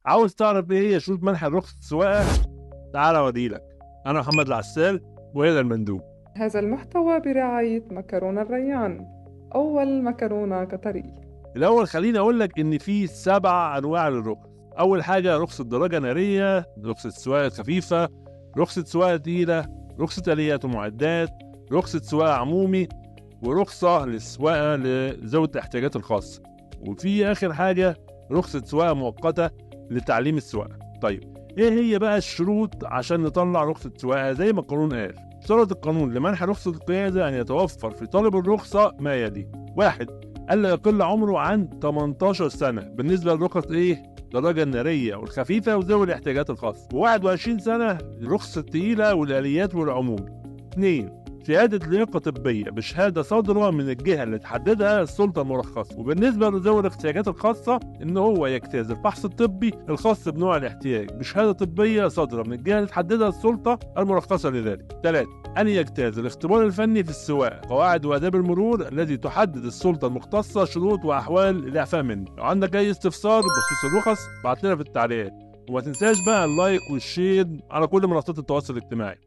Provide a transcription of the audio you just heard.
عاوز تعرف ايه هي شروط منح رخصة السواقة؟ تعال اوريلك. انا محمد العسال وهذا المندوب. هذا المحتوى برعاية مكرونة الريان، أول مكرونة قطرية. الاول خليني اقول لك ان في 7 انواع للرخص. اول حاجة رخصة دراجة نارية، رخصة سواقة خفيفة، رخصة سواقة تقيلة، رخصة آليات ومعدات، رخصة سواقة عمومي، ورخصة للسواقة لذوي الاحتياجات الخاصة، وفي آخر حاجة رخصة سواقة مؤقتة لتعليم السواقة. طيب ايه هي بقى الشروط عشان نطلع رخصة سواقة؟ زي ما القانون قال، شرط القانون لمنح رخصة القيادة أن يتوفر في طالب الرخصة ما يلي: 1. ألا يقل عمره عن 18 سنة بالنسبة للرخص الدراجة النارية والخفيفة وذوي الاحتياجات الخاصة، و21 سنة للرخصة الثقيلة والآليات والعموم. 2. شهادة لياقة طبية بشهادة صادرة من الجهة اللي تحددها السلطة المرخصة، وبالنسبة لذوي الاحتياجات الخاصة إن هو يجتاز الفحص الطبي الخاص بنوع الاحتياج بشهادة طبية صادرة من الجهة اللي تحددها السلطة المرخصة لذلك. 3. أن يجتاز الاختبار الفني في السواقة، قواعد وآداب المرور الذي تحدد السلطة المختصة شروط وأحوال الإعفاء منه. لو عندك أي استفسار بخصوص الرخص بعت لنا في التعليقات، وما تنساش بقى اللايك والشير على كل منصات التواصل الاجتماعي.